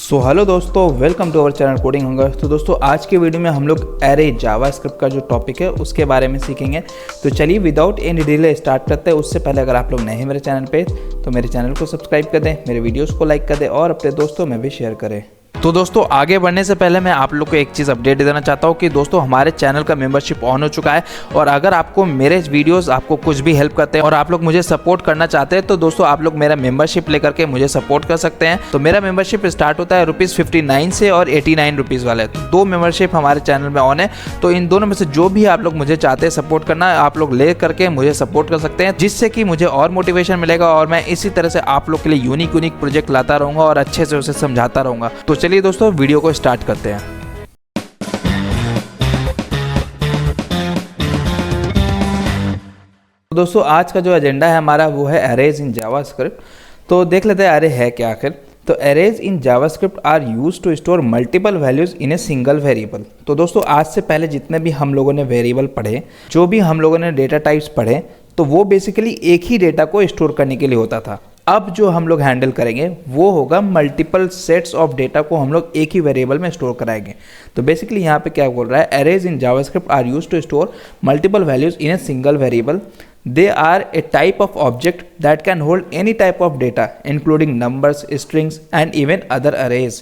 सो hello दोस्तों, welcome to our channel coding hunger. तो दोस्तों आज के वीडियो में हम लोग एरे जावास्क्रिप्ट का जो टॉपिक है उसके बारे में सीखेंगे। तो चलिए विदाउट एनी डिले स्टार्ट करते हैं। उससे पहले अगर आप लोग नए हैं मेरे चैनल पे तो मेरे चैनल को सब्सक्राइब कर दें, मेरे वीडियोस को लाइक कर दें और अपने दोस्तों में भी शेयर करें। तो दोस्तों आगे बढ़ने से पहले मैं आप लोग को एक चीज़ अपडेट देना चाहता हूँ कि दोस्तों हमारे चैनल का मेंबरशिप ऑन हो चुका है और अगर आपको मेरे वीडियोस आपको कुछ भी हेल्प करते हैं और आप लोग मुझे सपोर्ट करना चाहते हैं तो दोस्तों आप लोग मेरा मेंबरशिप लेकर के मुझे सपोर्ट कर सकते हैं। तो मेरा मेंबरशिप स्टार्ट होता है ₹59 से और ₹89 वाले। तो दो मेंबरशिप हमारे चैनल में ऑन है। तो इन दोनों में से जो भी आप लोग मुझे चाहते हैं सपोर्ट करना, आप लोग ले करके मुझे सपोर्ट कर सकते हैं, जिससे कि मुझे और मोटिवेशन मिलेगा और मैं इसी तरह से आप लोग के लिए यूनिक प्रोजेक्ट लाता रहूँगा और अच्छे से उसे समझाता रहूँगा। तो चलिए दोस्तों वीडियो को स्टार्ट करते हैं। तो दोस्तों आज का जो एजेंडा है हमारा वो है एरेज इन जावास्क्रिप्ट। तो देख लेते हैं एरे है क्या आखिर। तो arrays in JavaScript are used to store multiple values in a single variable. तो दोस्तों आज से पहले जितने भी हम लोगों ने वेरिएबल पढ़े, जो भी हम लोगों ने डेटा टाइप्स पढ़े, तो वो बेसिकली एक ही डेटा को स्टोर करने के लिए होता था। अब जो हम लोग हैंडल करेंगे वो होगा मल्टीपल सेट्स ऑफ डेटा को हम लोग एक ही वेरिएबल में स्टोर कराएंगे। तो बेसिकली यहाँ पे क्या बोल रहा है, arrays in JavaScript are used to store multiple values in a single variable. They are a type of object that can hold any type of data including numbers, strings and even other arrays।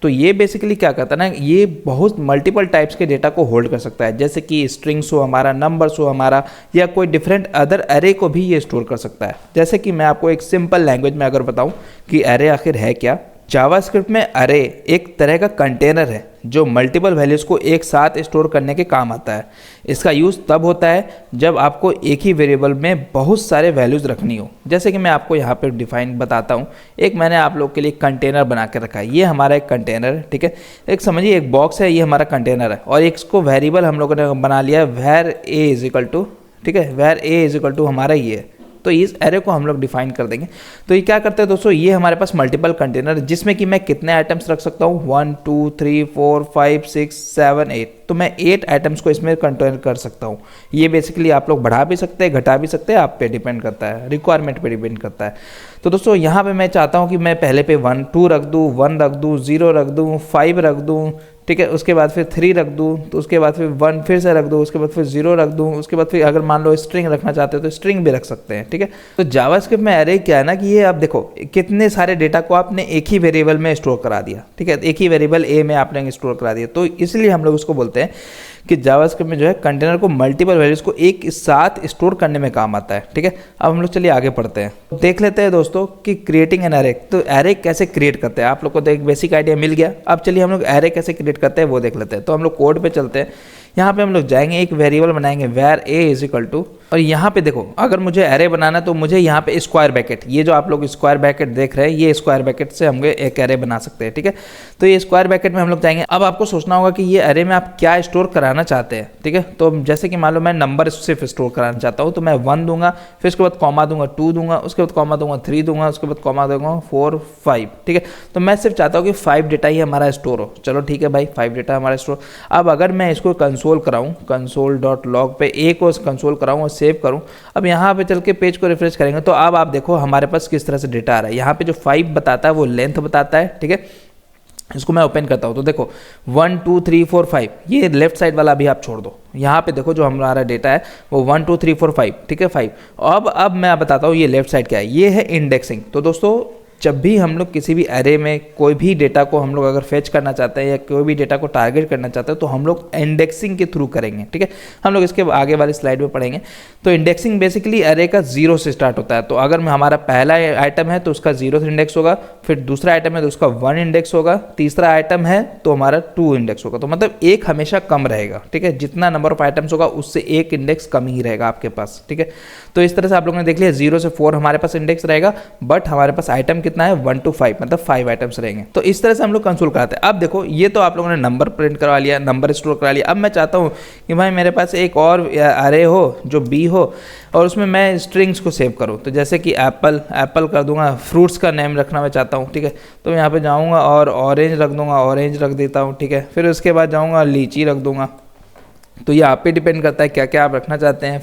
तो ये basically क्या करता है ना, ये बहुत multiple types के data को होल्ड कर सकता है, जैसे कि स्ट्रिंग्स हो हमारा, नंबर्स हो हमारा, या कोई डिफरेंट अदर अरे को भी ये स्टोर कर सकता है। जैसे कि मैं आपको एक सिंपल लैंग्वेज में अगर बताऊं कि अरे आखिर है क्या। जावास्क्रिप्ट में अरे एक तरह का कंटेनर है जो मल्टीपल वैल्यूज़ को एक साथ स्टोर करने के काम आता है। इसका यूज़ तब होता है जब आपको एक ही वेरिएबल में बहुत सारे वैल्यूज़ रखनी हो। जैसे कि मैं आपको यहाँ पर डिफाइन बताता हूँ। एक मैंने आप लोग के लिए कंटेनर बना के रखा है। ये हमारा एक कंटेनर है, ठीक है। एक समझिए एक बॉक्स है, ये हमारा कंटेनर है और एक इसको वेरिएबल हम लोगों ने बना लिया है where a is equal to, ठीक है, where a is equal to हमारा ये है। तो इस एरे को हम लोग डिफाइन कर देंगे। तो ये क्या करते हैं दोस्तों, ये हमारे पास मल्टीपल कंटेनर जिसमें कि मैं कितने आइटम्स रख सकता हूँ, 1 2 3 4 5 6 7 8। तो मैं 8 आइटम्स को इसमें कंटेन कर सकता हूँ। ये बेसिकली आप लोग बढ़ा भी सकते हैं, घटा भी सकते हैं, आप पे डिपेंड करता है, रिक्वायरमेंट पे डिपेंड करता है। तो दोस्तों यहाँ पे मैं चाहता हूँ कि मैं पहले पे 1 2 रख दूँ, 1 रख दूँ, 0 रख दूँ, 5 रख दूँ, ठीक है। उसके बाद फिर 3 रख दूँ, तो उसके बाद फिर 1 फिर से रख दूँ, उसके बाद फिर 0 रख दूँ, उसके बाद फिर अगर मान लो स्ट्रिंग रखना चाहते हो तो स्ट्रिंग भी रख सकते हैं, ठीक है। तो जावास्क्रिप्ट में एरे क्या है ना कि ये आप देखो कितने सारे डेटा को आपने एक ही वेरिएबल में स्टोर करा दिया, ठीक है। एक ही वेरिएबल ए में आपने स्टोर करा दिया। तो इसलिए हम लोग उसको बोलते हैं कि जावास्क्रिप्ट में जो है कंटेनर को मल्टीपल वैल्यूज को एक साथ स्टोर करने में काम आता है, ठीक है। अब हम लोग चलिए आगे पढ़ते हैं। देख लेते हैं दोस्तों कि क्रिएटिंग एन एरे। तो एरे कैसे क्रिएट करते हैं, आप लोग को तो एक बेसिक आइडिया मिल गया। अब चलिए हम लोग एरे कैसे क्रिएट करते हैं वो देख लेते हैं। तो हम लोग कोड पे चलते हैं। यहाँ पे हम लोग जाएंगे, एक वेरिएबल बनाएंगे where a is equal to, और यहाँ पे देखो अगर मुझे एरे बनाना है तो मुझे यहाँ पे स्क्वायर ब्रैकेट, ये जो आप लोग स्क्वायर ब्रैकेट देख रहे हैं, ये स्क्वायर ब्रैकेट से हम एक एरे बना सकते हैं, ठीक है। तो ये स्क्वायर ब्रैकेट में हम लोग जाएंगे। अब आपको सोचना होगा कि ये एरे में आप क्या स्टोर कराना चाहते हैं, ठीक है। तो जैसे कि मान लो मैं नंबर सिर्फ स्टोर कराना चाहता हूँ तो मैं 1 दूंगा, फिर उसके बाद कॉमा दूंगा, 2 दूंगा, उसके बाद कॉमा दूंगा, 3 दूंगा, उसके बाद कॉमा दूंगा, 4 5, ठीक है। तो मैं सिर्फ चाहता हूँ कि 5 डेटा ही हमारा स्टोर हो। चलो ठीक है भाई, 5 डेटा हमारा स्टोर। अब अगर मैं इसको कंसोल कराऊँ, console.log पे ए को कंसोल कराऊँ और सेव करूँ, अब यहाँ पे चल के पेज को रिफ्रेश करेंगे तो अब आप देखो हमारे पास किस तरह से डेटा आ रहा है। यहाँ पे जो 5 बताता है वो लेंथ बताता है, ठीक है। इसको मैं ओपन करता हूँ तो देखो 1 2 3 4 5, ये लेफ्ट साइड वाला भी आप छोड़ दो। यहाँ पे देखो जो हमारा डेटा है वो 1 2 3 4 5, ठीक है, 5। अब मैं बताता हूँ ये लेफ्ट साइड क्या है, ये है इंडेक्सिंग। तो दोस्तों जब भी हम लोग किसी भी एरे में कोई भी डेटा को हम लोग अगर फेच करना चाहते हैं या कोई भी डेटा को टारगेट करना चाहते हैं तो हम लोग इंडेक्सिंग के थ्रू करेंगे, ठीक है। हम लोग इसके आगे वाली स्लाइड में पढ़ेंगे। तो इंडेक्सिंग बेसिकली एरे का 0 से स्टार्ट होता है। तो अगर हमारा पहला आइटम है तो उसका 0 इंडेक्स होगा, फिर दूसरा आइटम है तो उसका 1 इंडेक्स होगा, तीसरा आइटम है तो हमारा 2 इंडेक्स होगा। तो मतलब एक हमेशा कम रहेगा, ठीक है। जितना नंबर ऑफ आइटम्स होगा उससे एक इंडेक्स कम ही रहेगा आपके पास, ठीक है। तो इस तरह से आप लोगों ने देख लिया 0 से 4 हमारे पास इंडेक्स रहेगा, बट हमारे पास आइटम कितना है 1 to 5, मतलब 5 आइटम्स रहेंगे। तो इस तरह से हम लोग कंसोल कराते हैं। अब देखो ये तो आप लोगों ने नंबर प्रिंट करवा लिया, नंबर स्टोर करा लिया। अब मैं चाहता हूँ कि भाई मेरे पास एक और अरे हो जो बी हो और उसमें मैं स्ट्रिंग्स को सेव करूँ। तो जैसे कि एप्पल कर दूंगा, फ्रूट्स का नेम रखना मैं चाहता हूँ, ठीक है। तो यहाँ पे जाऊँगा और ऑरेंज रख दूंगा, ऑरेंज रख देता हूँ, ठीक है। फिर उसके बाद जाऊँगा लीची रख दूंगा। तो ये आप पे डिपेंड करता है क्या क्या आप रखना चाहते हैं।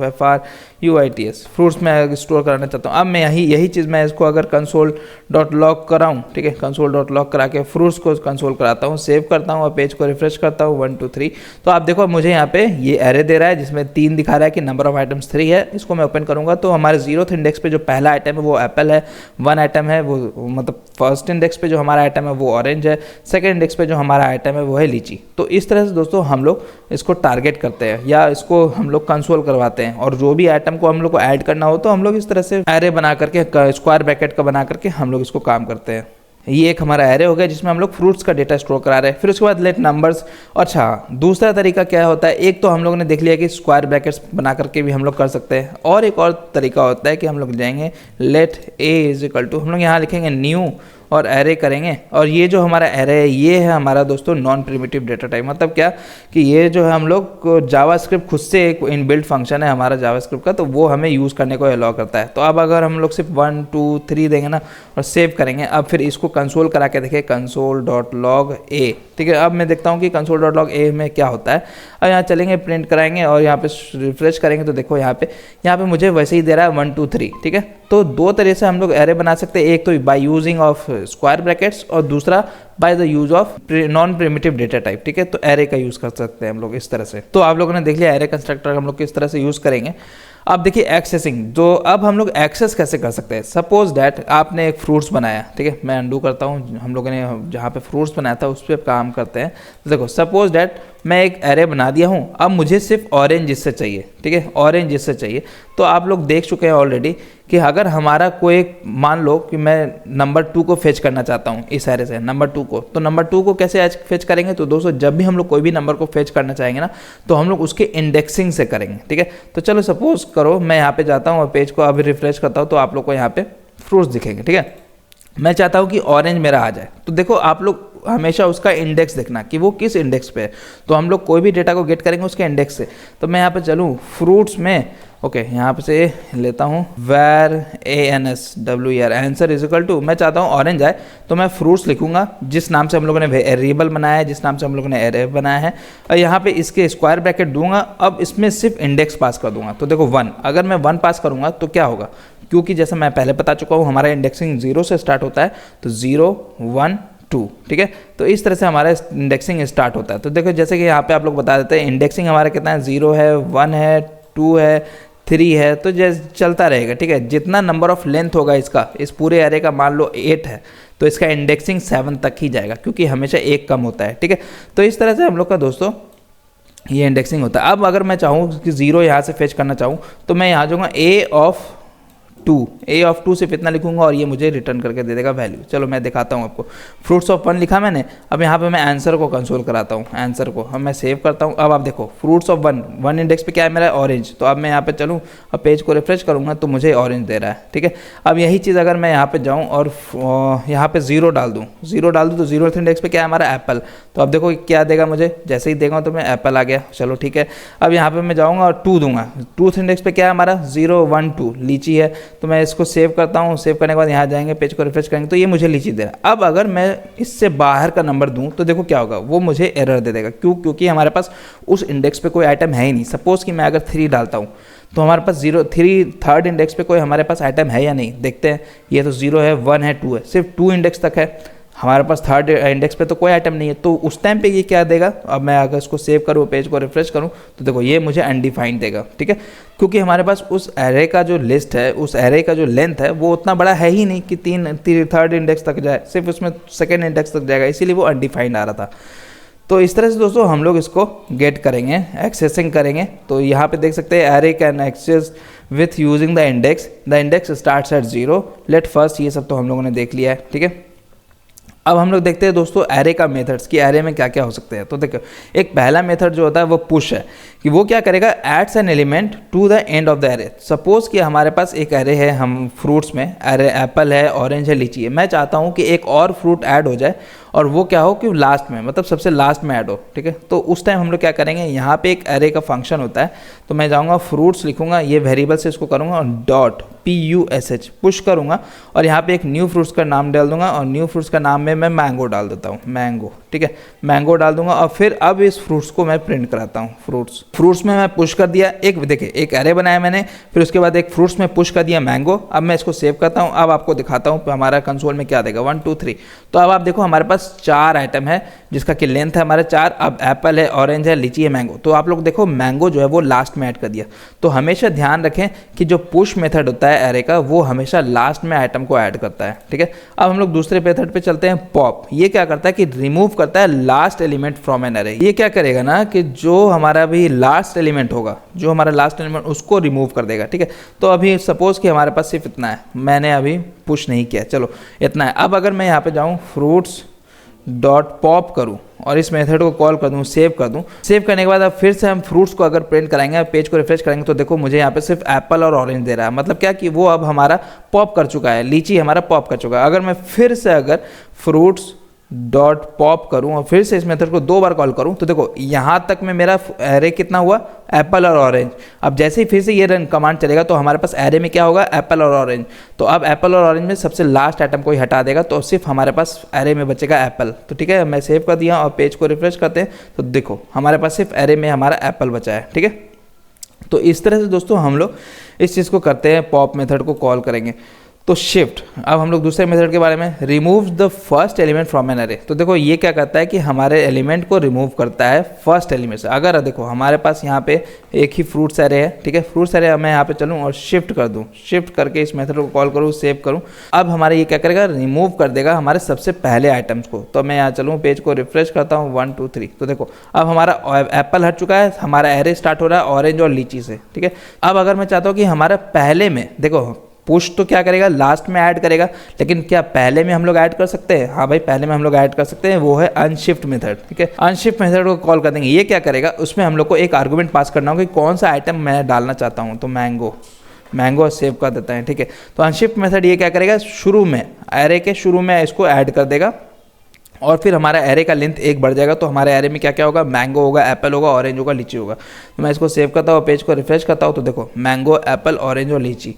फॉर UITs फ्रूट्स में स्टोर कराना चाहता हूँ। अब मैं यही चीज़ मैं इसको अगर console.log कराऊँ, ठीक है, console.log करा के फ्रूट्स को कंसोल कराता हूँ, सेव करता हूँ और पेज को रिफ्रेश करता हूँ 1 2 3, तो आप देखो मुझे यहाँ पे ये एरे दे रहा है जिसमें 3 दिखा रहा है कि नंबर ऑफ आइटम्स 3 है। इसको मैं ओपन करूँगा तो हमारे 0th इंडेक्स पे जो पहला आइटम है वो एप्पल है, 1 आइटम है वो मतलब फर्स्ट इंडेक्स पे जो हमारा आइटम है वो ऑरेंज है, सेकेंड इंडेक्स पे जो हमारा आइटम है वो है लीची। तो इस तरह से दोस्तों हम लोग इसको टारगेट करते हैं या इसको हम लोग कंसोल करवाते हैं, और जो भी आइटम को हम लोग को ऐड करना हो तो हम लोग इस तरह से एरे बना करके स्क्वायर ब्रैकेट का बना करके हम लोग इसको काम करते हैं। ये एक हमारा एरे हो गया जिसमें हम लोग फ्रूट्स का डेटा स्टोर करा रहे हैं। फिर उसके बाद लेट नंबर्स। अच्छा, दूसरा तरीका क्या होता है, एक तो हम लोगों ने देख लिया कि स्क्वायर ब्रैकेट्स बना करके भी हम लोग कर सकते हैं, और एक और तरीका होता है कि हम लोग जाएंगे let a is equal to, हम लोग यहाँ लिखेंगे न्यू और एरे करेंगे, और ये जो हमारा एरे है ये है हमारा दोस्तों नॉन प्रिमिटिव डेटा टाइप। मतलब क्या कि ये जो है हम लोग जावास्क्रिप्ट खुद से एक इनबिल्ट फंक्शन है हमारा जावास्क्रिप्ट का, तो वो हमें यूज़ करने को अलाउ करता है। तो अब अगर हम लोग सिर्फ 1 2 3 देंगे ना और सेव करेंगे, अब फिर इसको कंसोल करा के देखें console.log a, ठीक है। अब मैं देखता हूँ कि console.log a में क्या होता है। अब यहाँ चलेंगे, प्रिंट कराएंगे और यहाँ पे रिफ्रेश करेंगे तो देखो यहाँ पे मुझे वैसे ही दे रहा है 1 2 3, ठीक है। तो दो तरह से हम लोग एरे बना सकते हैं, एक तो by using of square brackets और दूसरा by the use of non primitive data type, ठीक है। तो एरे का यूज कर सकते हैं हम लोग इस तरह से। तो आप लोगों ने देख लिया एरे कंस्ट्रक्टर हम लोग किस तरह से यूज करेंगे। अब देखिए एक्सेसिंग, जो अब हम लोग एक्सेस कैसे कर सकते हैं। सपोज डैट आपने एक फ्रूट्स बनाया, ठीक है, मैं अंडू करता हूँ, हम लोगों ने जहाँ पे फ्रूट्स बनाया था उस पर काम करते हैं। तो देखो सपोज डैट मैं एक एरे बना दिया हूँ, अब मुझे सिर्फ ऑरेंज इससे चाहिए, ठीक है, ऑरेंज इससे चाहिए। तो आप लोग देख चुके हैं ऑलरेडी कि अगर हमारा कोई, मान लो कि मैं नंबर 2 को फेच करना चाहता हूँ इस एरे से, नंबर 2 को, तो नंबर 2 को कैसे फेच करेंगे। तो दोस्तों जब भी हम लोग कोई भी नंबर को फेच करना चाहेंगे ना, तो हम लोग उसके इंडेक्सिंग से करेंगे, ठीक है। तो चलो सपोज करो मैं यहाँ पे जाता हूँ और पेज को अभी रिफ्रेश करता हूँ तो आप लोग को यहाँ पे फ्रूट्स दिखेंगे, ठीक है। मैं चाहता हूँ कि ऑरेंज मेरा आ जाए, तो देखो आप लोग हमेशा उसका इंडेक्स देखना कि वो किस इंडेक्स पे है। तो हम लोग कोई भी डेटा को गेट करेंगे उसके इंडेक्स से। तो मैं यहाँ पे चलूँ फ्रूट्स में, ओके, यहाँ पे से लेता हूँ where ANSWER answer is equal to, मैं चाहता हूँ ऑरेंज आए, तो मैं फ्रूट्स लिखूंगा जिस नाम से हम लोगों ने वेरिएबल बनाया है, जिस नाम से हम लोगों ने एरे बनाया है, और यहाँ पे इसके स्क्वायर ब्रैकेट दूंगा। अब इसमें सिर्फ इंडेक्स पास कर दूंगा। तो देखो 1, अगर मैं 1 पास करूंगा तो क्या होगा, क्योंकि जैसा मैं पहले बता चुका हूँ हमारा इंडेक्सिंग 0 से स्टार्ट होता है, तो 0 1 2, ठीक है। तो इस तरह से हमारा इंडेक्सिंग स्टार्ट होता है। तो देखो जैसे कि यहाँ पे आप लोग बता देते हैं इंडेक्सिंग हमारा कितना है, 0 है, 1 है, 2 है, 3 है, तो जैसे चलता रहेगा, ठीक है। जितना नंबर ऑफ लेंथ होगा इसका, इस पूरे एरे का मान लो 8 है, तो इसका इंडेक्सिंग 7 तक ही जाएगा, क्योंकि हमेशा एक कम होता है, ठीक है। तो इस तरह से हम लोग का दोस्तों ये इंडेक्सिंग होता है। अब अगर मैं चाहूँ कि 0 यहाँ से फेच करना चाहूँ, तो मैं यहाँ जाऊँगा A ऑफ 2 सिर्फ इतना लिखूंगा और ये मुझे रिटर्न करके दे देगा वैल्यू। चलो मैं दिखाता हूँ आपको। फ्रूट्स ऑफ 1 लिखा मैंने, अब यहाँ पे मैं आंसर को कंसोल कराता हूँ, आंसर को अब मैं सेव करता हूँ। अब आप देखो फ्रूट्स ऑफ 1 इंडेक्स पे क्या है मेरा, ऑरेंज। तो अब मैं यहाँ पे चलूँ और पेज को रिफ्रेश करूँगा तो मुझे ऑरेंज दे रहा है, ठीक है। अब यही चीज़ अगर मैं यहाँ पे जाऊँ और यहाँ पे 0 डाल दूँ तो 0th इंडेक्स पे क्या है हमारा एप्पल। तो अब देखो क्या देगा मुझे, जैसे ही देगा तो मैं एप्पल आ गया, चलो ठीक है। अब यहाँ पे मैं जाऊँगा और 2 दूंगा, 2th इंडेक्स पे क्या है हमारा 0 1 2 लीची है। तो मैं इसको सेव करता हूँ, सेव करने के बाद यहाँ जाएंगे, पेज को रिफ्रेश करेंगे तो ये मुझे लीची दे रहा है। अब अगर मैं इससे बाहर का नंबर दूँ तो देखो क्या होगा, वो मुझे एरर दे देगा। क्यों? क्योंकि हमारे पास उस इंडेक्स पे कोई आइटम है ही नहीं। सपोज कि मैं अगर 3 डालता हूँ तो हमारे पास 3 थर्ड इंडेक्स पे कोई हमारे पास आइटम है या नहीं, देखते हैं। ये तो 0 है, 1 है, 2 है, सिर्फ 2 इंडेक्स तक है हमारे पास, थर्ड इंडेक्स पे तो कोई आइटम नहीं है। तो उस टाइम पे ये क्या देगा, अब मैं अगर इसको सेव करूँ, पेज को रिफ्रेश करूँ तो देखो ये मुझे अनडिफाइंड देगा, ठीक है। क्योंकि हमारे पास उस एरे का जो लिस्ट है, उस एरे का जो लेंथ है वो उतना बड़ा है ही नहीं कि थर्ड इंडेक्स तक जाए, सिर्फ उसमें सेकेंड इंडेक्स तक जाएगा, इसीलिए वो अनडिफाइंड आ रहा था। तो इस तरह से दोस्तों हम लोग इसको गेट करेंगे, एक्सेसिंग करेंगे। तो यहाँ पे देख सकते हैं array can access with using the index starts at 0 let first, ये सब तो हम लोगों ने देख लिया है, ठीक है। अब हम लोग देखते हैं दोस्तों एरे का मेथड्स कि एरे में क्या क्या हो सकते हैं। तो देखो एक पहला मेथड जो होता है वो पुश है, कि वो क्या करेगा, adds an element to the end of the array. Suppose कि हमारे पास एक एरे है, हम फ्रूट्स में एरे एप्पल है, ऑरेंज है, लीची है। मैं चाहता हूँ कि एक और फ्रूट ऐड हो जाए और वो क्या हो कि लास्ट में, मतलब सबसे लास्ट में ऐड हो, ठीक है। तो उस टाइम हम लोग क्या करेंगे, यहाँ पे एक एरे का फंक्शन होता है, तो मैं जाऊँगा फ्रूट्स लिखूंगा, ये वेरिएबल से इसको करूँगा और डॉट PUSH पुश करूँगा और यहाँ पे एक न्यू फ्रूट्स का नाम डाल दूंगा और न्यू फ्रूट्स का नाम में मैं मैंगो डाल देता हूँ, मैंगो, ठीक है, मैंगो डाल दूंगा। और फिर अब इस फ्रूट्स को मैं प्रिंट कराता हूँ, फ्रूट्स में मैं पुश कर दिया, एक देखिए एक एरे बनाया मैंने, फिर उसके बाद एक फ्रूट्स में पुश कर दिया मैंगो। अब मैं इसको सेव करता हूँ, अब आपको दिखाता हूँ हमारा कंसोल में क्या देगा, 1 2 3। तो अब आप देखो हमारे पास 4 आइटम है जिसका कि लेंथ है हमारे 4। अब एप्पल है, ऑरेंज है, लीची है, मैंगो। तो आप लोग देखो मैंगो जो है वो लास्ट में ऐड कर दिया। तो हमेशा ध्यान रखें कि जो पुश मेथड होता है एरे का, वो हमेशा लास्ट में आइटम को ऐड करता है, ठीक है। अब हम लोग दूसरे मेथड पे चलते हैं, पॉप। ये क्या करता है कि रिमूव करता है last element from an array. ये क्या करेगा ना कि जो हमारा भी लास्ट एलिमेंट होगा, जो हमारा लास्ट एलिमेंट, उसको रिमूव कर देगा, ठीक है। तो अभी सपोज कि हमारे पास सिर्फ इतना है, मैंने अभी पुश नहीं किया, चलो इतना है। अब अगर मैं यहाँ पे जाऊँ फ्रूट्स डॉट पॉप करूँ और इस मेथड को कॉल कर दूँ, सेव कर दूँ, सेव करने के बाद अब फिर से हम फ्रूट्स को अगर प्रिंट कराएंगे, पेज को रिफ्रेश करेंगे, तो देखो मुझे यहाँ पे सिर्फ एप्पल और ऑरेंज दे रहा है। मतलब क्या कि वो अब हमारा पॉप कर चुका है, लीची हमारा पॉप कर चुका है। अगर मैं फिर से अगर फ्रूट्स डॉट पॉप करूँ और फिर से इस मेथड को 2 बार कॉल करूँ, तो देखो यहाँ तक में मेरा एरे कितना हुआ, एप्पल और ऑरेंज। अब जैसे ही फिर से ये रन कमांड चलेगा तो हमारे पास एरे में क्या होगा, एप्पल और ऑरेंज। तो अब एप्पल और ऑरेंज में सबसे लास्ट आइटम को ही हटा देगा, तो सिर्फ हमारे पास एरे में बचेगा एप्पल। तो ठीक है, मैं सेव कर दिया और पेज को रिफ्रेश करते हैं तो देखो हमारे पास सिर्फ एरे में हमारा एप्पल बचा है, ठीक है। तो इस तरह से दोस्तों हम लोग इस चीज़ को करते हैं, पॉप मेथड को कॉल करेंगे। तो शिफ्ट, अब हम लोग दूसरे मेथड के बारे में, remove the first element from an array. तो देखो ये क्या करता है कि हमारे एलिमेंट को रिमूव करता है फर्स्ट एलिमेंट से। अगर देखो हमारे पास यहाँ पे एक ही फ्रूट्स एरे है, ठीक है, फ्रूट्स एरे मैं यहाँ पे चलूँ और शिफ्ट कर दूँ, शिफ्ट करके इस मेथड को कॉल करूँ, सेव करूँ। अब हमारे ये क्या करेगा, रिमूव कर देगा हमारे सबसे पहले आइटम्स को। तो मैं यहाँ चलूँ, पेज को रिफ्रेश करता हूँ, 1 2 3। तो देखो अब हमारा एप्पल हट चुका है, हमारा एरे स्टार्ट हो रहा है ऑरेंज और लीची से, ठीक है। अब अगर मैं चाहता हूँ कि हमारा पहले में, देखो पुश तो क्या करेगा, लास्ट में ऐड करेगा, लेकिन क्या पहले में हम लोग ऐड कर सकते हैं? हाँ भाई, पहले में हम लोग ऐड कर सकते हैं, वो है अनशिफ्ट मेथड, ठीक है। अनशिफ्ट मेथड को कॉल कर देंगे। ये क्या करेगा, उसमें हम लोग को एक आर्गुमेंट पास करना होगा कि कौन सा आइटम मैं डालना चाहता हूँ। तो मैंगो सेव कर देता है, ठीक है। तो अनशिफ्ट मेथड ये क्या करेगा, शुरू में एरे के शुरू में इसको ऐड कर देगा और फिर हमारा एरे का लेंथ 1 बढ़ जाएगा। तो हमारे एरे में क्या क्या होगा, मैंगो होगा, एप्पल होगा, ऑरेंज होगा, लीची होगा। तो मैं इसको सेव करता हूँ, पेज को रिफ्रेश करता हूँ, तो देखो मैंगो, एप्पल, ऑरेंज और लीची।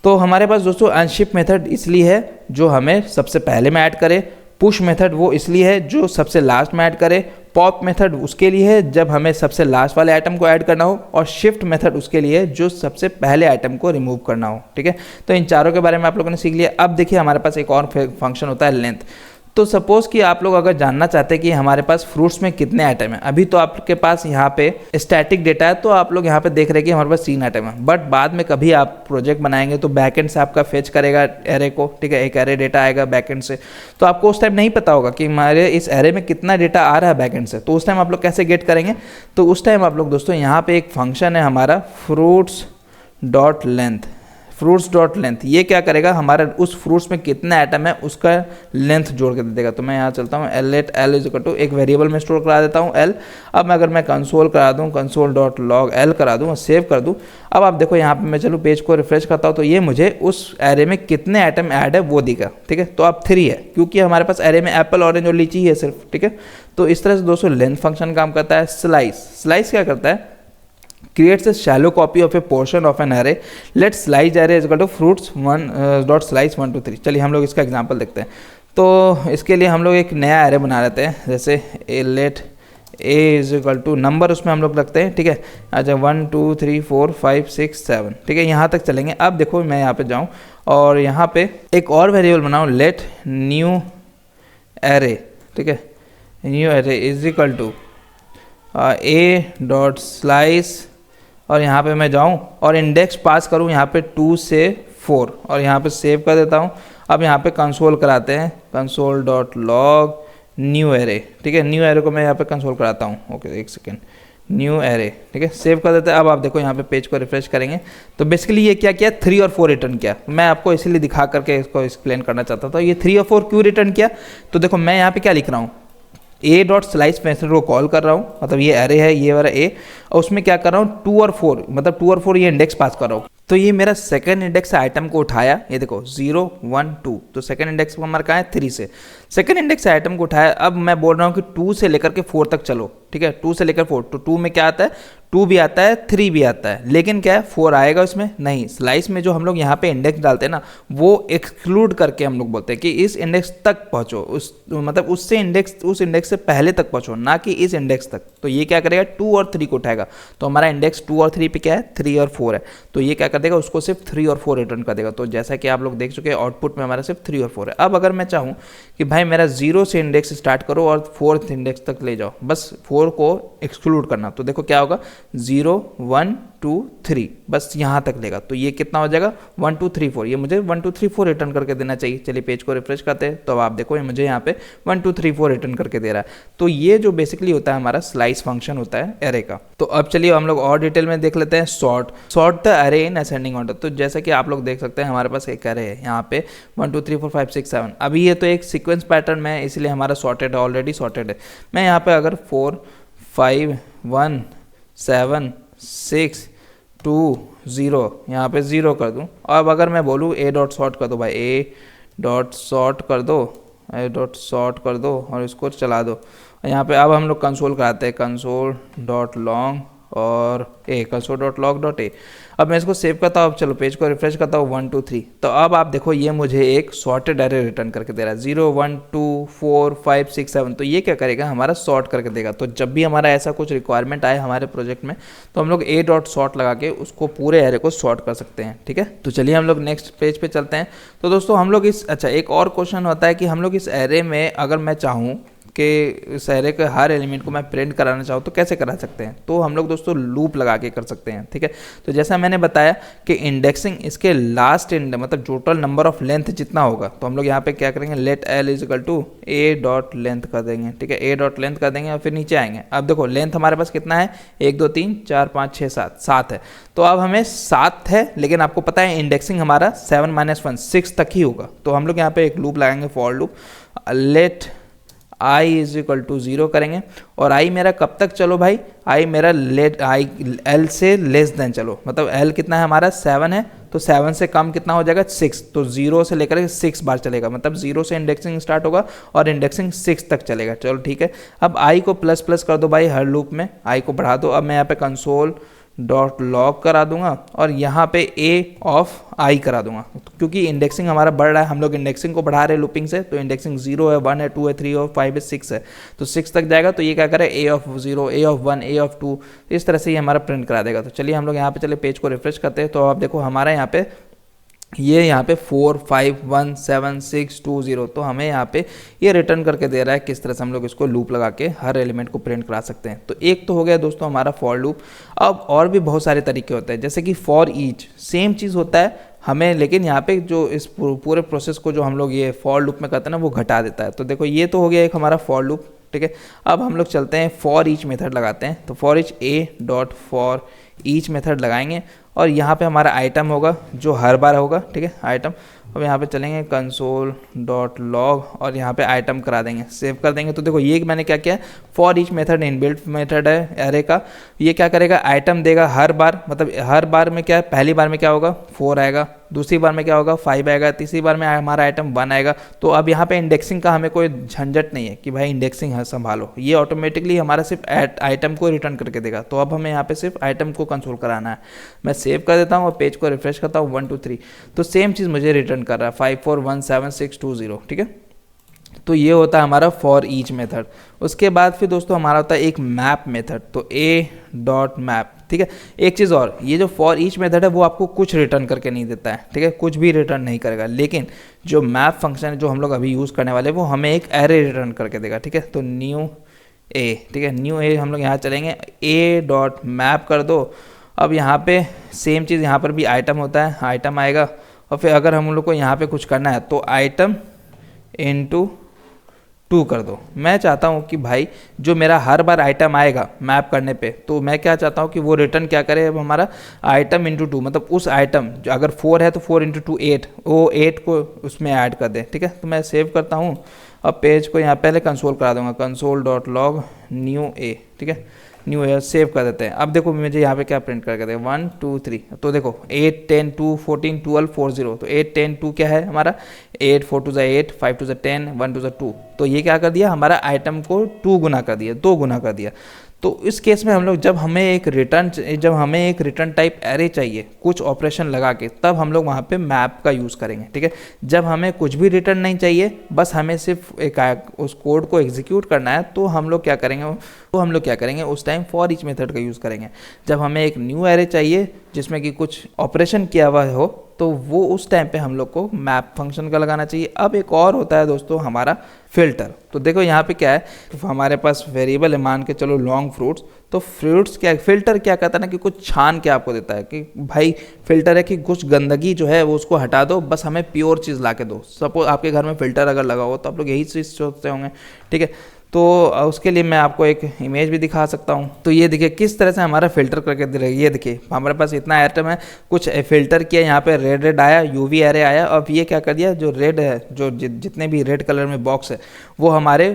तो हमारे पास दोस्तों अनशिफ्ट मेथड इसलिए है जो हमें सबसे पहले में ऐड करे, पुश मेथड वो इसलिए है जो सबसे लास्ट में ऐड करे, पॉप मेथड उसके लिए है जब हमें सबसे लास्ट वाले आइटम को ऐड करना हो, और शिफ्ट मेथड उसके लिए है जो सबसे पहले आइटम को रिमूव करना हो, ठीक है। तो इन चारों के बारे में आप लोगों ने सीख लिया। अब देखिए हमारे पास एक और फंक्शन होता है लेंथ। तो सपोज़ कि आप लोग अगर जानना चाहते हैं कि हमारे पास फ्रूट्स में कितने आइटम हैं, अभी तो आपके पास यहाँ पे स्टैटिक डेटा है, तो आप लोग यहाँ पे देख रहे हैं कि हमारे पास 3 आइटम है। बट बाद में कभी आप प्रोजेक्ट बनाएंगे तो बैकएंड से आपका फेच करेगा एरे को, ठीक है, एक एरे डेटा आएगा बैकएंड से। तो आपको उस टाइम नहीं पता होगा कि हमारे इस एरे में कितना डेटा आ रहा है बैकएंड से। तो उस टाइम आप लोग कैसे गेट करेंगे, तो उस टाइम आप लोग दोस्तों यहाँ पे एक फंक्शन है हमारा fruits dot length. Fruits dot length ये क्या करेगा, हमारा उस फ्रूट्स में कितने आइटम है उसका लेंथ जोड़ के दे देगा। तो मैं यहाँ चलता हूँ, L इज इक्वल टू एक वेरिएबल में स्टोर करा देता हूँ L। अब अगर मैं कंसोल करा दूँ, कंसोल डॉट लॉग L करा दूँ और सेव कर दूँ। अब आप देखो यहाँ पे मैं चलूँ, पेज को रिफ्रेश करता हूँ, तो ये मुझे उस एरे में कितने आइटम ऐड है वो दिखा, ठीक है। तो अब 3 है क्योंकि हमारे पास एरे में एप्पल, ऑरेंज और लीची है सिर्फ, ठीक है। तो इस तरह से दोस्तों लेंथ फंक्शन काम करता है। स्लाइस क्या करता है, creates a shallow copy of a portion of an array. Let slice array is equal to fruits 1 dot slice 1 2 3। चलिए हम लोग इसका एग्जांपल देखते हैं। तो इसके लिए हम लोग एक नया एरे बना लेते हैं, जैसे let a is equal to number, उसमें हम लोग रखते हैं, ठीक है। अच्छा 1 2 3 4 5 6 7, ठीक है, यहाँ तक चलेंगे। अब देखो मैं यहाँ पे जाऊँ और यहाँ पे एक और वेरिएबल बनाऊँ, लेट न्यू एरे, ठीक है, new array is equal to a dot slice, और यहाँ पे मैं जाऊँ और इंडेक्स पास करूँ यहाँ पे 2 से 4 और यहाँ पे सेव कर देता हूँ। अब यहाँ पे कंसोल कराते हैं, console dot log new array, ठीक है। न्यू एरे को मैं यहाँ पे कंसोल कराता हूँ, ओके एक सेकेंड, न्यू एरे, ठीक है, सेव कर देते हैं। अब आप देखो यहाँ पे पेज को रिफ्रेश करेंगे तो बेसिकली ये क्या किया, 3 और 4 रिटर्न किया। मैं आपको इसीलिए दिखा करके इसको एक्सप्लेन करना चाहता था। ये 3 और 4 क्यों रिटर्न किया, तो देखो मैं यहाँ पे क्या लिख रहा हूँ, a डॉट स्लाइस मेथड को कॉल कर रहा हूँ, मतलब ये एरे है ये वाला a, और उसमें क्या कर रहा हूँ 2 और 4, मतलब 2 और 4 ये इंडेक्स पास कर रहा हूँ। तो ये मेरा सेकंड इंडेक्स आइटम को उठाया, ये देखो 0 1 2, तो सेकंड इंडेक्स हमारा कहाँ है 3 से। सेकंड इंडेक्स आइटम को उठाया, अब मैं बोल रहा हूँ कि 2 से लेकर के 4 तक चलो, ठीक है, 2 से लेकर 4, तो 2 में क्या आता है, 2 भी आता है, 3 भी आता है, लेकिन क्या है 4 आएगा उसमें नहीं। स्लाइस में जो हम लोग यहाँ पे इंडेक्स डालते हैं ना, वो एक्सक्लूड करके हम लोग बोलते हैं कि इस इंडेक्स तक पहुँचो, उस मतलब उससे इंडेक्स, उस इंडेक्स से पहले तक पहुँचो, ना कि इस इंडेक्स तक। तो ये क्या करेगा, 2 और 3 को उठाएगा, तो हमारा इंडेक्स 2 और 3 पे क्या है, 3 और 4 है, तो ये क्या कर देगा, उसको सिर्फ 3 और 4 रिटर्न कर देगा। तो जैसा कि आप लोग देख चुके हैं आउटपुट में हमारा सिर्फ 3 और 4 है। अब अगर मैं चाहूँ कि भाई मेरा 0 से इंडेक्स स्टार्ट करो और 4th इंडेक्स तक ले जाओ, बस 4 को एक्सक्लूड करना, तो देखो क्या होगा, 0 1 2 3 बस यहाँ तक लेगा, तो ये कितना हो जाएगा 1 2 3 4, ये मुझे 1 2 3 4 रिटर्न करके देना चाहिए। चलिए पेज को रिफ्रेश करते हैं, तो अब आप देखो ये मुझे यहाँ पे 1 2 3 4 रिटर्न करके दे रहा है। तो ये जो बेसिकली होता है हमारा स्लाइस फंक्शन होता है एरे का। तो अब चलिए हम लोग और डिटेल में देख लेते हैं sort the array in ascending order. तो जैसा कि आप लोग देख सकते हैं हमारे पास एक एरे है यहाँ पे 1 2 3 4 5 6 7, अभी ये तो एक सीक्वेंस पैटर्न में है, इसलिए हमारा सॉर्टेड है, ऑलरेडी सॉर्टेड है। मैं यहाँ पे अगर 4 5 1 7 6 2 0 यहाँ पे 0 कर दूँ, अब अगर मैं बोलूँ ए डॉट सॉर्ट कर दो भाई, ए डॉट सॉर्ट कर दो, ए डॉट सॉर्ट कर दो और इसको चला दो। यहाँ पे अब हम लोग कंसोल कराते हैं, कंसोल डॉट लॉन्ग और A, console dot log dot A. अब मैं इसको सेव करता हूँ, अब चलो पेज को रिफ्रेश करता हूँ 1 2 3, तो अब आप देखो ये मुझे एक सॉर्टेड एरे रिटर्न करके दे रहा है 0 1 2 4 5 6 7। तो ये क्या करेगा, हमारा सॉर्ट करके देगा। तो जब भी हमारा ऐसा कुछ रिक्वायरमेंट आए हमारे प्रोजेक्ट में, तो हम लोग ए डॉट सॉर्ट लगा के उसको पूरे एरे को सॉर्ट कर सकते हैं, ठीक है। तो चलिए हम लोग नेक्स्ट पेज पे चलते हैं। तो दोस्तों हम लोग इस, अच्छा एक और क्वेश्चन होता है कि हम लोग इस एरे में अगर मैं चाहूँ कि इस एरे के हर एलिमेंट को मैं प्रिंट कराना चाहूँ तो कैसे करा सकते हैं। तो हम लोग दोस्तों लूप लगा के कर सकते हैं, ठीक है। तो जैसा मैंने बताया कि इंडेक्सिंग इसके लास्ट मतलब टोटल नंबर ऑफ लेंथ जितना होगा, तो हम लोग यहाँ पे क्या करेंगे, let l is equal to a dot length कर देंगे, ठीक है, ए डॉट लेंथ कर देंगे और फिर नीचे आएंगे। अब देखो लेंथ हमारे पास कितना है, 1 2 3 4 5 6 7 है, तो अब हमें 7 है, लेकिन आपको पता है इंडेक्सिंग हमारा 7 - 1 6 तक ही होगा। तो हम लोग यहाँ पे एक लूप लगाएंगे, for loop, let i is equal to 0 करेंगे, और i मेरा कब तक चलो भाई, i मेरा लेट i l से लेस देन चलो, मतलब l कितना है हमारा 7 है, तो 7 से कम कितना हो जाएगा 6, तो 0 से लेकर 6 बार चलेगा, मतलब 0 से इंडेक्सिंग स्टार्ट होगा और इंडेक्सिंग 6 तक चलेगा। चलो ठीक है, अब i को प्लस प्लस कर दो भाई, हर लूप में i को बढ़ा दो। अब मैं यहाँ पे कंसोल डॉट लॉग करा दूंगा और यहाँ पे ए ऑफ आई करा दूंगा, क्योंकि इंडेक्सिंग हमारा बढ़ रहा है, हम लोग इंडेक्सिंग को बढ़ा रहे हैं लूपिंग से। तो इंडेक्सिंग 0 है, 1 है, 2 है, 3 है, 5 है, 6 है, तो 6 तक जाएगा। तो ये क्या करे, A of 0, A of 1, A of 2, इस तरह से ये हमारा प्रिंट करा देगा। तो चलिए हम लोग यहाँ पे चले पेज को रिफ्रेश करते हैं, तो आप देखो हमारा यहाँ पे यहाँ पे 4 5 1 7 6 2 0, तो हमें यहाँ पे ये रिटर्न करके दे रहा है किस तरह से हम लोग इसको लूप लगा के हर एलिमेंट को प्रिंट करा सकते हैं। तो एक तो हो गया दोस्तों हमारा फॉर लूप। अब और भी बहुत सारे तरीके होते हैं, जैसे कि फॉर ईच, सेम चीज़ होता है हमें, लेकिन यहाँ पे जो इस पूरे प्रोसेस को जो हम लोग ये फॉर लूप में करते हैं ना, वो घटा देता है। तो देखो ये तो हो गया एक हमारा फॉर लूप, ठीक है। अब हम लोग चलते हैं फॉर ईच मेथड लगाते हैं। तो for each A dot for each method लगाएंगे और यहाँ पे हमारा आइटम होगा जो हर बार होगा, ठीक है, आइटम। अब यहाँ पे चलेंगे कंसोल डॉट लॉग और यहाँ पे आइटम करा देंगे, सेव कर देंगे। तो देखो ये मैंने क्या किया, for each method inbuilt method है एरे का। ये क्या करेगा, आइटम देगा हर बार, मतलब हर बार में क्या है, पहली बार में क्या होगा 4 आएगा, दूसरी बार में क्या होगा 5 आएगा, तीसरी बार में हमारा आइटम 1 आएगा। तो अब यहाँ पे इंडेक्सिंग का हमें कोई झंझट नहीं है कि भाई इंडेक्सिंग है संभालो, ये ऑटोमेटिकली हमारा सिर्फ आइटम को रिटर्न करके देगा। तो अब हमें यहाँ पे सिर्फ आइटम को कंसोल कराना है। मैं सेव कर देता हूँ और पेज को रिफ्रेश करता हूँ 1 2 3, तो सेम चीज़ मुझे रिटर्न कर रहा है 5 4 1 7 6 2 0, ठीक है। तो ये होता है हमारा फॉर ईच मेथड। उसके बाद फिर दोस्तों हमारा होता है एक मैप मेथड, तो ए डॉट मैप, ठीक है। एक चीज़ और, ये जो फॉर ईच मेथड है वो आपको कुछ रिटर्न करके नहीं देता है, ठीक है, कुछ भी रिटर्न नहीं करेगा। लेकिन जो मैप फंक्शन है जो हम लोग अभी यूज़ करने वाले वो हमें एक एरे रिटर्न करके देगा, ठीक है। तो न्यू ए, ठीक है, न्यू ए हम लोग यहाँ चलेंगे, ए डॉट मैप कर दो। अब यहाँ पे सेम चीज़, यहाँ पर भी आइटम होता है, आइटम आएगा और फिर अगर हम लोग को यहाँ पे कुछ करना है तो आइटम इनटू 2 कर दो। मैं चाहता हूँ कि भाई जो मेरा हर बार आइटम आएगा मैप करने पे, तो मैं क्या चाहता हूँ कि वो रिटर्न क्या करे, अब हमारा आइटम इंटू 2, मतलब उस आइटम जो अगर 4 है तो 4 इंटू 2 8, वो 8 को उसमें ऐड कर दे, ठीक है। तो मैं सेव करता हूँ, अब पेज को यहाँ पहले कंसोल करा दूंगा, कंसोल डॉट लॉग न्यू ए, ठीक है। न्यू ईयर सेव कर देते हैं। अब देखो मुझे यहाँ पे क्या प्रिंट करके दे 1 2 3, तो देखो 8 10 2 14 12 40, तो 8 10 2 क्या है हमारा 8 4 2 8 5 2 10 1 2 2, तो ये क्या कर दिया हमारा आइटम को 2 गुना कर दिया, 2 गुना कर दिया। तो इस केस में हम लोग जब हमें एक रिटर्न टाइप एरे चाहिए कुछ ऑपरेशन लगा के, तब हम लोग वहाँ पे मैप का यूज़ करेंगे, ठीक है। जब हमें कुछ भी रिटर्न नहीं चाहिए, बस हमें सिर्फ उस कोड को एग्जीक्यूट करना है, तो हम लोग क्या करेंगे उस टाइम फॉर ईच मेथड का यूज़ करेंगे। जब हमें एक न्यू एरे चाहिए जिसमें कि कुछ ऑपरेशन किया हुआ हो, तो वो उस टाइम पे हम लोग को मैप फंक्शन का लगाना चाहिए। अब एक और होता है दोस्तों हमारा फिल्टर। तो देखो यहाँ पे क्या है, तो हमारे पास वेरिएबल है, मान के चलो लॉन्ग फ्रूट्स, तो फ्रूट्स क्या फिल्टर क्या करता है ना कि कुछ छान के आपको देता है कि भाई फिल्टर है कि कुछ गंदगी जो है वो उसको हटा दो, बस हमें प्योर चीज़ ला के दो। सपोज आपके घर में फिल्टर अगर लगा हो तो आप लोग यही चीज़ सोचते होंगे, ठीक है। तो उसके लिए मैं आपको एक इमेज भी दिखा सकता हूँ। तो ये देखिए किस तरह से हमारा फिल्टर करके दे रही है। ये देखिए हमारे पास इतना आइटम है, कुछ फिल्टर किया, यहाँ पे रेड आया, यूवी एरे आया। अब ये क्या कर दिया, जो रेड है, जो जितने भी रेड कलर में बॉक्स है, वो हमारे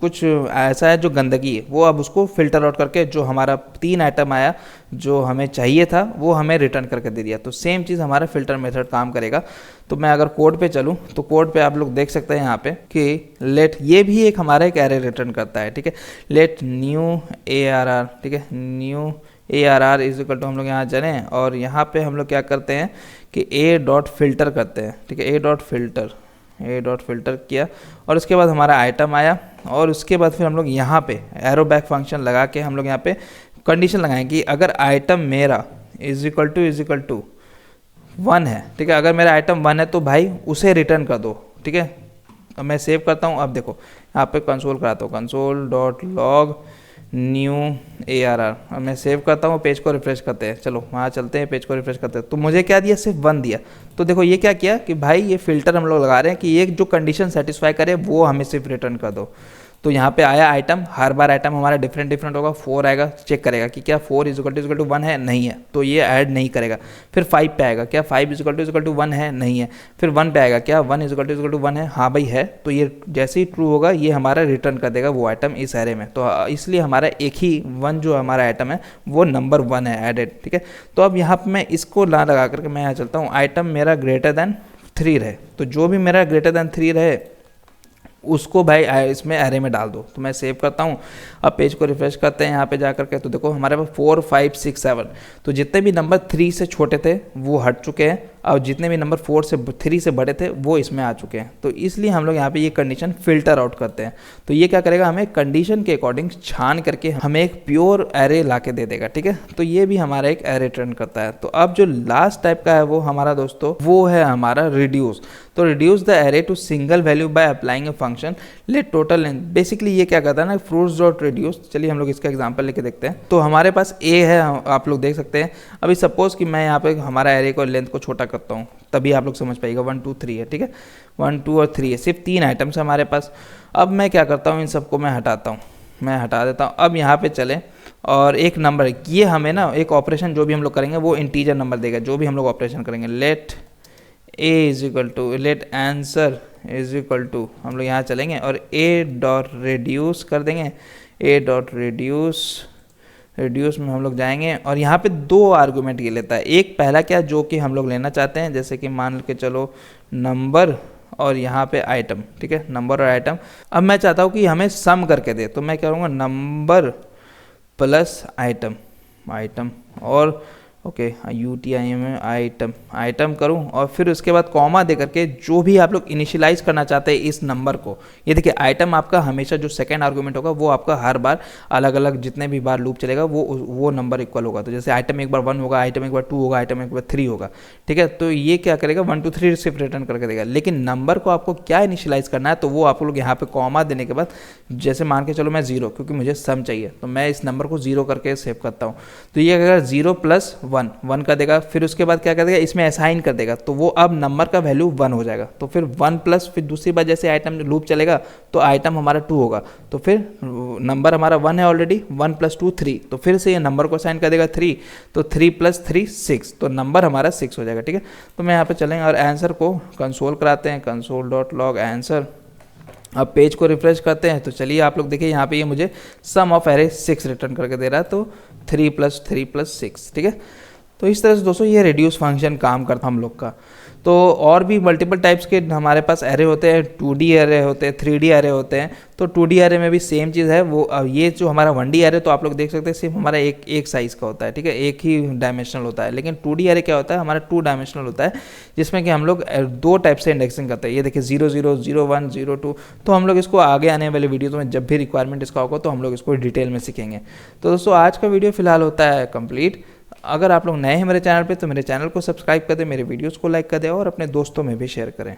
कुछ ऐसा है जो गंदगी है, वो अब उसको फिल्टर आउट करके जो हमारा 3 आइटम आया जो हमें चाहिए था वो हमें रिटर्न करके दे दिया। तो सेम चीज़ हमारा फिल्टर मेथड काम करेगा। तो मैं अगर कोड पे चलूँ तो कोड पे आप लोग देख सकते हैं यहाँ पे कि लेट, ये भी एक हमारा एक एरे रिटर्न करता है, ठीक है। लेट न्यू ARR, ठीक है, new ARR is equal to, हम लोग यहाँ चलें और यहाँ पे हम लोग क्या करते हैं कि A.filter करते हैं, ठीक है। A.filter किया और उसके बाद हमारा आइटम आया, और उसके बाद फिर हम लोग यहाँ पे एरो बैक फंक्शन लगा के हम लोग यहाँ पे कंडीशन लगाएं कि अगर आइटम मेरा इज इक्वल टू 1 है, ठीक है। अगर मेरा आइटम 1 है तो भाई उसे रिटर्न कर दो, ठीक है। अब मैं सेव करता हूँ। अब देखो यहाँ पे कंसोल कराता हूँ, console.log न्यू ARR। अब मैं सेव करता हूँ, पेज को रिफ्रेश करते हैं, चलो वहाँ चलते हैं, पेज को रिफ्रेश करते हैं। तो मुझे क्या दिया, सिर्फ 1 दिया। तो देखो ये क्या किया कि भाई ये फिल्टर हम लोग लगा रहे हैं कि ये जो कंडीशन सेटिस्फाई करे वो हमें सिर्फ रिटर्न कर दो। तो यहाँ पे आया आइटम, हर बार आइटम हमारा डिफरेंट होगा। 4 आएगा, चेक करेगा कि क्या 4 इज इक्वल टू 1 है, नहीं है, तो ये ऐड नहीं करेगा। फिर 5 पे आएगा, क्या 5 इज इक्वल टू 1 है, नहीं है। फिर 1 पे आएगा, क्या 1 इज इक्वल टू 1 है, हाँ भाई है। तो ये जैसे ही ट्रू होगा ये हमारा रिटर्न कर देगा वो आइटम इस एरे में। तो इसलिए हमारा एक ही 1 जो हमारा आइटम है वो नंबर 1 है एडेड, ठीक है। तो अब यहाँ पर मैं इसको लगा करके मैं यहाँ चलता हूँ, आइटम मेरा ग्रेटर देन 3 रहे, तो जो भी मेरा ग्रेटर देन 3 रहे उसको भाई इसमें एरे में डाल दो। तो मैं सेव करता हूँ। अब पेज को रिफ्रेश करते हैं यहाँ पे जा करके, तो देखो हमारे पास 4 5 6 7, तो जितने भी नंबर 3 से छोटे थे वो हट चुके हैं, और जितने भी नंबर 3 से बड़े थे वो इसमें आ चुके हैं। तो इसलिए हम लोग यहाँ पे ये कंडीशन फिल्टर आउट करते हैं। तो ये क्या करेगा, हमें कंडीशन के अकॉर्डिंग छान करके हमें एक प्योर एरे ला के दे देगा, ठीक है। तो ये भी हमारा एक एरे रिटर्न करता है। तो अब जो लास्ट टाइप का है वो हमारा दोस्तों वो है हमारा रिड्यूस। तो reduce the array to single value by applying a function let total length. Basically ये क्या करता है ना, फ्रूट्स डॉट रिड्यूस। चलिए हम लोग इसका एग्जांपल लेके देखते हैं। तो हमारे पास ए है, आप लोग देख सकते हैं। अभी सपोज कि मैं यहाँ पे हमारा एरे को लेंथ को छोटा करता हूँ, तभी आप लोग समझ पाइएगा। 1 2 3 है, ठीक है, 1 2 और 3 है, सिर्फ 3 आइटम्स है हमारे पास। अब मैं क्या करता हूँ, इन सबको मैं हटाता हूँ, मैं हटा देता हूँ। अब यहाँ पे चले और एक नंबर, ये हमें ना एक ऑपरेशन जो भी हम लोग करेंगे वो इंटीजर नंबर देगा, जो भी हम लोग ऑपरेशन करेंगे। Let a is equal to, let answer is equal to, हम लोग यहाँ चलेंगे और ए डॉट रिड्यूस कर देंगे। ए डॉट रिड्यूस में हम लोग जाएंगे और यहाँ पे 2 आर्गूमेंट ये लेता है। एक पहला क्या जो कि हम लोग लेना चाहते हैं, जैसे कि मान के चलो नंबर और यहाँ पे आइटम, ठीक है, नंबर और आइटम। अब मैं चाहता हूँ कि हमें सम करके दे, तो मैं क्या करूँगा, नंबर प्लस आइटम और ओके UTIM में आइटम करूं और फिर उसके बाद कॉमा दे करके जो भी आप लोग इनिशियलाइज करना चाहते हैं इस नंबर को। ये देखिए आइटम आपका हमेशा जो सेकंड आर्गुमेंट होगा वो आपका हर बार अलग अलग जितने भी बार लूप चलेगा वो नंबर इक्वल होगा। तो जैसे आइटम एक बार 1 होगा, आइटम एक बार 2 होगा, आइटम एक बार 3 होगा, ठीक है। तो ये क्या करेगा, 1 2 3 सिर्फ रिटर्न करके देगा। लेकिन नंबर को आपको क्या इनिशियलाइज करना है, तो वो आप लोग यहाँ पे कॉमा देने के बाद, जैसे मान के चलो मैं 0, क्योंकि मुझे सम चाहिए तो मैं इस नंबर को 0 करके सेव करता हूँ। तो ये अगर 0 + 1 कर देगा, फिर उसके बाद क्या कर देगा, इसमें असाइन कर देगा, तो वो अब नंबर का वैल्यू 1 हो जाएगा। तो फिर 1 प्लस, फिर दूसरी बार जैसे आइटम लूप चलेगा तो आइटम हमारा 2 होगा, तो फिर नंबर हमारा 1 है ऑलरेडी, 1 + 2 3, तो फिर से ये नंबर को असाइन कर देगा 3, तो 3 + 3 6, तो नंबर हमारा 6 हो जाएगा, ठीक है। तो मैं यहाँ पे चलेंगे और आंसर को कंसोल कराते हैं, console.log आंसर। अब पेज को रिफ्रेश करते हैं तो चलिए आप लोग देखिए यहाँ पे ये मुझे सम ऑफ एरे 6 रिटर्न करके दे रहा है, तो 3 + 3 + 6, ठीक है। तो इस तरह से दोस्तों ये रिड्यूस फंक्शन काम करता हम लोग का। तो और भी मल्टीपल टाइप्स के हमारे पास एरे होते हैं, 2D एरे होते हैं, 3D एरे होते हैं। तो 2D एरे में भी सेम चीज़ है, वो ये जो हमारा 1D एरे तो आप लोग देख सकते हैं सिर्फ हमारा एक साइज़ का होता है, ठीक है, एक ही डायमेंशनल होता है। लेकिन 2D एरे क्या होता है, हमारा 2 डायमेंशनल होता है, जिसमें कि हम लोग 2 टाइप से इंडेक्सिंग करते हैं। ये देखिए 0 0 0 1 0 2। तो हम लोग इसको आगे आने वाले वीडियो में जब भी रिक्वायरमेंट इसका होगा तो हम लोग इसको डिटेल में सीखेंगे। तो दोस्तों आज का वीडियो फिलहाल होता है कंप्लीट। अगर आप लोग नए हैं मेरे चैनल पे तो मेरे चैनल को सब्सक्राइब कर दें, मेरे वीडियोस को लाइक कर दें और अपने दोस्तों में भी शेयर करें।